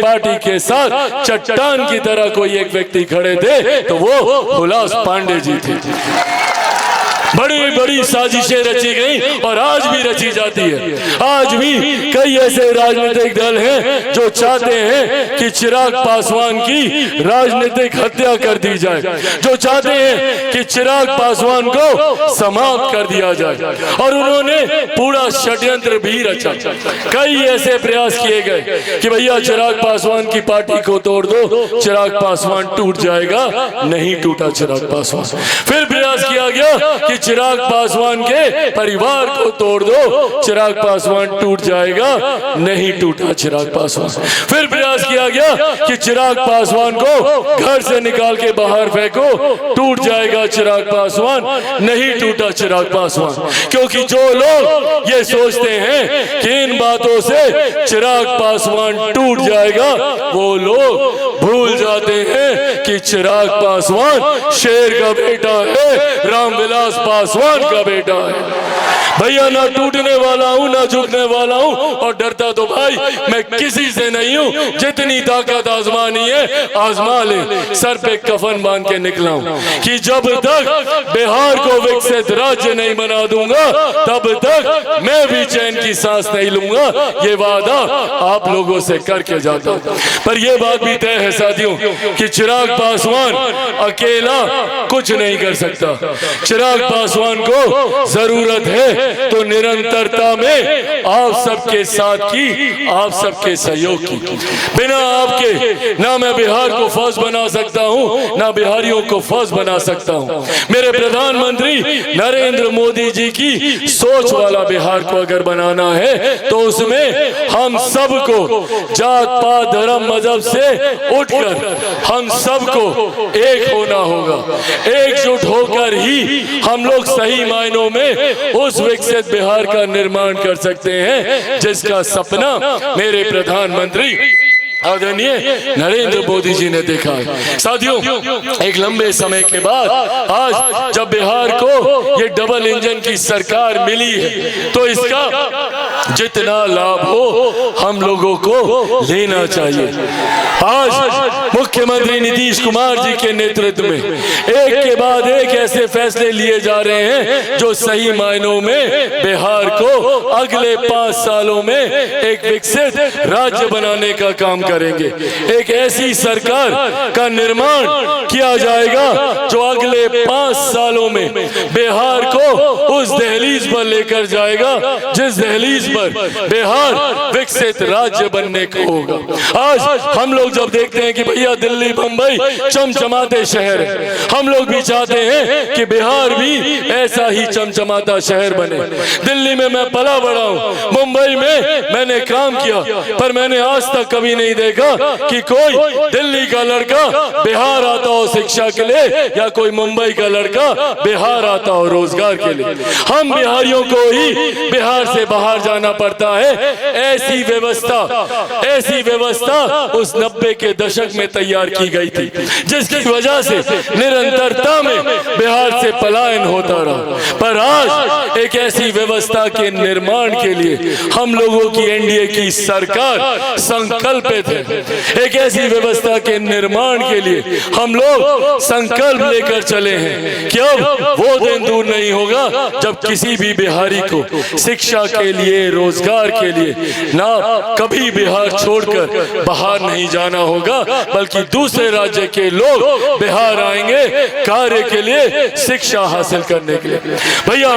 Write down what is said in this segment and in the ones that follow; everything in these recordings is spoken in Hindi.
पार्टी के साथ चट्टान की तरह कोई एक व्यक्ति खड़े थे तो वो हुलास पांडे जी थे। बड़ी बड़ी साजिशें रची गई और आज भी रची जाती है। आज भी कई ऐसे राजनीतिक दल हैं जो चाहते हैं कि चिराग पासवान की राजनीतिक हत्या कर दी जाए, जो चाहते हैं कि चिराग पासवान को समाप्त कर दिया जाए, और उन्होंने पूरा षड्यंत्र भी रचा। कई ऐसे प्रयास किए गए कि भैया चिराग पासवान की पार्टी को तोड़ दो, चिराग पासवान टूट जाएगा। नहीं टूटा चिराग पासवान। फिर प्रयास किया गया कि चिराग पासवान के परिवार को तोड़ दो, चिराग पासवान टूट जाएगा। नहीं टूटा चिराग पासवान। फिर प्रयास किया गया कि चिराग पासवान को घर से निकाल के बाहर फेंको, टूट जाएगा चिराग पासवान। नहीं टूटा चिराग पासवान। क्योंकि जो लोग ये सोचते हैं कि इन बातों से चिराग पासवान टूट जाएगा, वो लोग भूल जाते हैं कि चिराग पासवान शेर का बेटा है, रामविलास पासवान का बेटा है। भैया ना टूटने वाला हूं ना झुकने वाला हूं, और डरता तो भाई मैं किसी से नहीं हूं। जितनी ताकत आजमानी है आजमा ले। सर पे कफन बांध के निकला हूं कि जब तक बिहार को विकसित राज्य नहीं बना दूंगा तब तक मैं भी चैन की सांस नहीं लूंगा। ये वादा आप लोगों से करके जाता हूं। पर यह बात भी तय है साथियों कि चिराग पासवान अकेला कुछ नहीं कर सकता। चिराग पासवान को जरूरत है तो निरंतरता में आप सबके साथ की, आप सबके सहयोग की। बिना आपके ना मैं बिहार को फर्स्ट बना सकता हूं, ना बिहारियों को फर्स्ट बना सकता हूं। मेरे प्रधानमंत्री नरेंद्र मोदी जी की सोच वाला बिहार को अगर बनाना है तो उसमें हम सबको जात पात धर्म मजहब से उठकर हम सबको एक होना होगा। एकजुट होकर ही हम लोग सही मायनों में उस विकसित बिहार का निर्माण कर सकते हैं जिसका सपना मेरे प्रधानमंत्री आदरणीय नरेंद्र मोदी जी ने देखा है। साथियों, एक लंबे समय के बाद आज जब बिहार को ये डबल इंजन की सरकार मिली है तो इसका जितना लाभ हो हम लोगों को लेना चाहिए। आज मुख्यमंत्री नीतीश कुमार जी के नेतृत्व में एक के बाद एक ऐसे फैसले लिए जा रहे हैं जो सही मायनों में बिहार को अगले 5 सालों में एक विकसित राज्य बनाने का काम करेंगे। एक ऐसी सरकार का निर्माण किया जाएगा जो अगले 5 सालों में बिहार को उस दहलीज पर लेकर जाएगा जिस दहलीज पर बिहार विकसित राज्य बनने को होगा। आज हम लोग जब देखते हैं कि भैया दिल्ली बंबई चमचमाते शहर है, हम लोग भी चाहते हैं कि बिहार भी ऐसा ही चमचमाता शहर बने। दिल्ली में मैं पला बड़ा हूं, मुंबई में मैंने काम किया, पर मैंने आज तक कभी नहीं देखा कि कोई दिल्ली का लड़का बिहार आता हो शिक्षा के लिए या कोई मुंबई का लड़का बिहार आता हो रोजगार के लिए। हम बिहारियों को ही बिहार से बाहर जाना पड़ता है। ऐसी व्यवस्था उस 90 के दशक में तैयार की गई थी जिसकी वजह से निरंतरता में बिहार से पलायन होता रहा। पर आज एक ऐसी व्यवस्था के निर्माण के लिए हम लोगों की एनडीए की सरकार संकल्पित है। एक ऐसी व्यवस्था के निर्माण के लिए हम लोग संकल्प लेकर चले हैं कि अब वो दिन दूर नहीं होगा जब किसी भी बिहारी को शिक्षा के लिए, रोजगार के लिए ना कभी बिहार छोड़कर बाहर नहीं जाना होगा, बल्कि दूसरे राज्य के लोग बिहार आएंगे कार्य के लिए, शिक्षा हासिल करने के लिए। भैया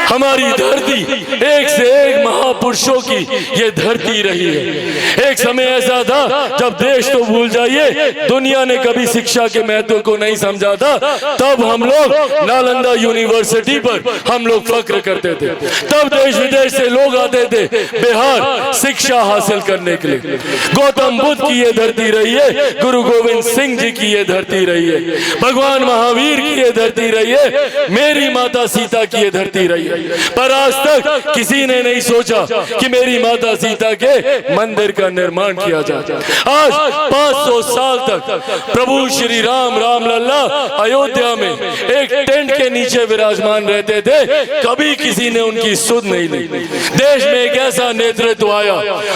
हमारी धरती एक से एक महापुरुषों की ये धरती रही है। एक समय ऐसा था जब देश तो भूल जाइए, दुनिया ने कभी शिक्षा के महत्व को नहीं समझा था। तब हम लोग नालंदा यूनिवर्सिटी पर हम लोग फक्र करते थे। तब देश विदेश से लोग आते थे बिहार शिक्षा हासिल करने के लिए। गौतम बुद्ध की ये धरती रही है, गुरु गोविंद सिंह जी की ये धरती रही है, भगवान महावीर की ये धरती रही है, मेरी माता सीता की ये धरती रही है। पर आज तक किसी ने नहीं सोचा कि मेरी माता सीता के मंदिर का निर्माण किया जाए। आज 500 साल तक प्रभु श्री राम रामलला अयोध्या में एक टेंट के नीचे विराजमान रहते थे, कभी किसी ने उनकी सुध नहीं ली। देश में एक ऐसा नेतृत्व आया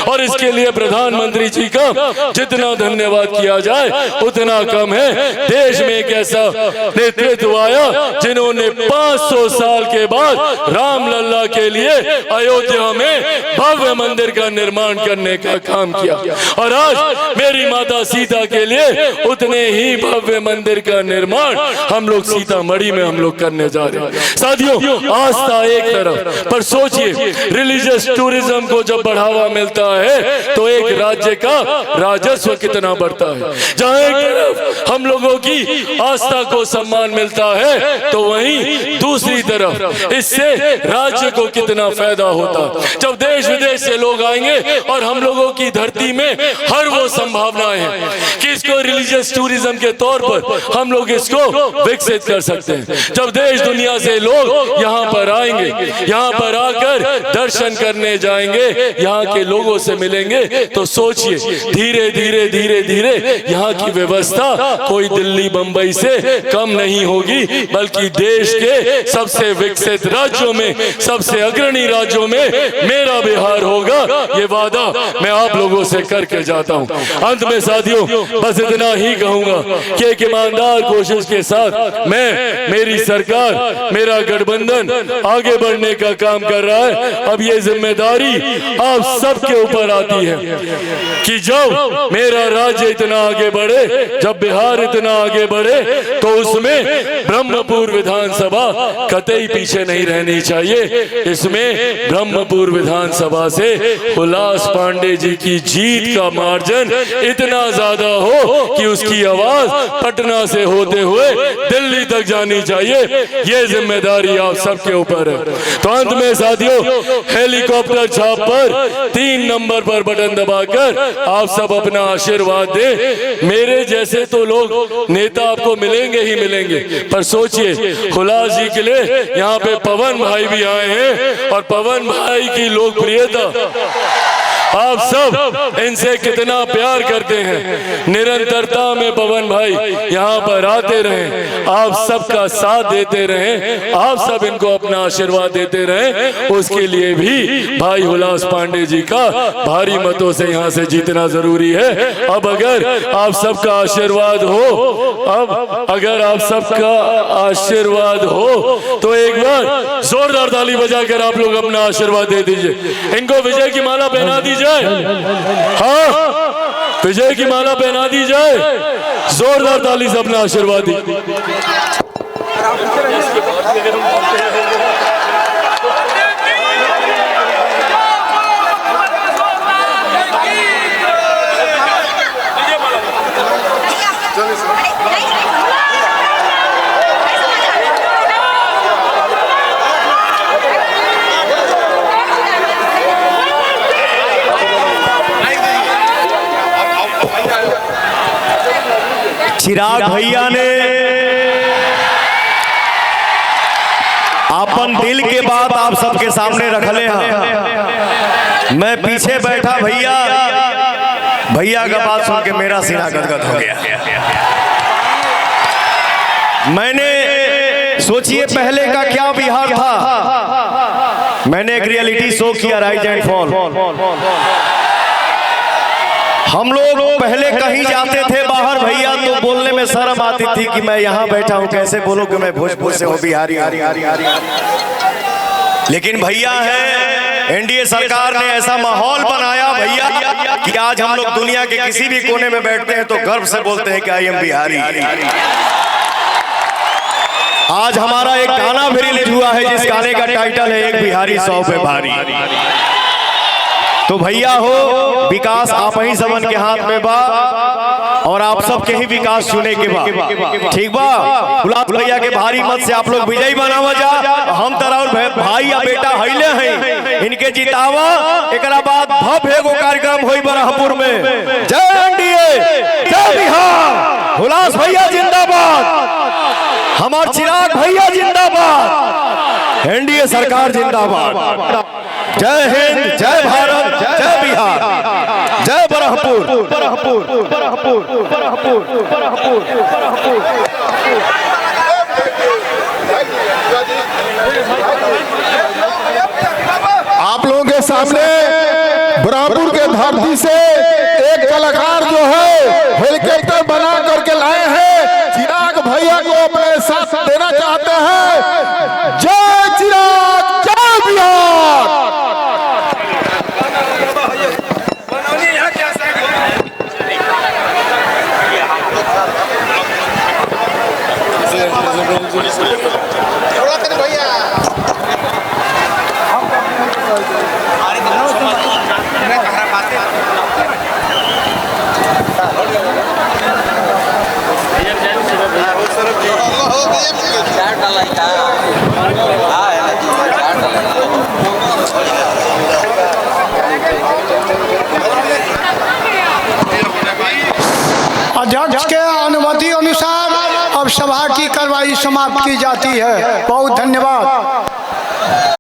और इसके लिए प्रधानमंत्री जी का जितना धन्यवाद किया जाए उतना कम है। देश में एक ऐसा नेतृत्व आया जिन्होंने 500 साल के बाद रामलला के लिए अयोध्या में भव्य मंदिर का निर्माण करने का काम किया और आज मेरी माता सीता के लिए उतने ही भव्य मंदिर का निर्माण हम लोग सीतामढ़ी में हम लोग करने जा रहे हैं। साथियों, आस्था एक तरफ, पर सोचिए रिलीजियस टूरिज्म को जब बढ़ावा मिलता है तो एक राज्य का राजस्व कितना बढ़ता है। जहां एक तरफ हम लोगों की आस्था को सम्मान मिलता है तो वहीं दूसरी तरफ इससे राज्य को कितना फायदा होता है। जब देश विदेश से लोग आएंगे और हम लोगों की धरती में हर वो संभावनाएं हैं कि इसको रिलीजियस टूरिज्म के तौर पर हम लोग इसको विकसित कर सकते हैं। जब देश दुनिया से लोग यहाँ पर आएंगे, यहाँ पर आकर दर्शन करने जाएंगे, यहाँ के लोगों से मिलेंगे, तो सोचिए धीरे धीरे धीरे धीरे यहाँ की व्यवस्था कोई दिल्ली बंबई से कम नहीं होगी, बल्कि देश के सबसे विकसित राज्यों में, सबसे अग्रणी राज्यों में मेरा बिहार होगा। ये वादा मैं आप लोगों से करके जाता हूँ। अंत में साथियों बस इतना ही कहूंगा कि एक ईमानदार कोशिश के साथ मैं, मेरी सरकार, मेरा गठबंधन आगे बढ़ने का काम कर रहा है। अब ये जिम्मेदारी आप सबके ऊपर आती है कि जब मेरा राज्य इतना आगे बढ़े, जब बिहार इतना आगे बढ़े, तो उसमें ब्रह्मपुर विधानसभा कतई पीछे नहीं रहनी चाहिए। इसमें ब्रह्मपुर विधानसभा से हुलास पांडे जी की जीत का मार्जिन इतना ज्यादा हो कि उसकी आवाज पटना से होते हुए दिल्ली तक जानी चाहिए। ये जिम्मेदारी आप सबके ऊपर है। तो अंत में साथियों, हेलीकॉप्टर छाप पर 3 नंबर पर बटन दबाकर आप सब अपना आशीर्वाद दें। मेरे जैसे तो लोग नेता आपको मिलेंगे ही मिलेंगे, पर सोचिए हुलास जी के लिए यहाँ पे पवन भाई भी आए हैं और पवन भाई की लोकप्रियता आप सब इनसे कितना प्यार करते हैं। निरंतरता में पवन भाई यहाँ पर आते रहें, आप सबका साथ देते रहें, आप सब इनको अपना आशीर्वाद देते रहें। उसके लिए भी भाई हुलास पांडे जी का भारी मतों से यहाँ से जीतना जरूरी है। अब अगर आप सबका आशीर्वाद हो, अब अगर आप सबका आशीर्वाद हो तो एक बार जोरदार ताली बजाकर आप लोग अपना आशीर्वाद दे दीजिए। इनको विजय की माला पहना दीजिए। हाँ, विजय की माला पहना दी जाए। जोरदार ताली से अपना आशीर्वाद दी। चिराग भैया ने अपन दिल के बात आप सबके सामने रखले हैं। मैं पीछे बैठा भैया का बात सुन के मेरा सीना गदगद हो गया। मैंने सोचिए पहले का क्या बिहार था। मैंने एक रियलिटी शो किया, राइज एंड फॉल। हम लोग पहले कहीं जाते थे बाहर भैया तो बोलने में शर्म आती थी कि मैं यहाँ बैठा हूँ, कैसे बोलूँ कि मैं भोजपुर से हूँ, बिहारी। लेकिन भैया है, एनडीए सरकार ने ऐसा माहौल बनाया भैया कि आज हम लोग दुनिया के किसी भी कोने में बैठते हैं तो गर्व से बोलते हैं कि आई एम बिहारी। आज हमारा एक गाना भी रिलीज हुआ है जिस गाने का टाइटल है एक बिहारी 100 पे भारी। तो भैया हो, विकास आप ही सबन के हाथ में बा और आप सबके ही विकास चुने के बा, ठीक बा। हुलास भैया के भारी मत से आप लोग विजयी बनावा जा। हम तरह और भाई या बेटा हईले हैं, इनके जितावा। एक बाद भव्य एगो कार्यक्रम होई बरहपुर में। जय एनडीए, जय बिहार, हुलास भैया जिंदाबाद, हमार चिराग भैया जिंदाबाद। एनडीए सरकार जिंदाबाद। जय हिंद, जय भारत, जय बिहार, जय बरहपुर। आप लोगों के सामने बरहपुर के धरती से एक कलाकार जो है हेलीकॉप्टर बना करके लाए हैं, चिराग भैया को अपने साथ देना चाहते हैं। जय चिराग, जय बिहार। अध्यक्ष के अनुमति अनुसार अब सभा की कार्रवाई समाप्त की जाती है। बहुत धन्यवाद।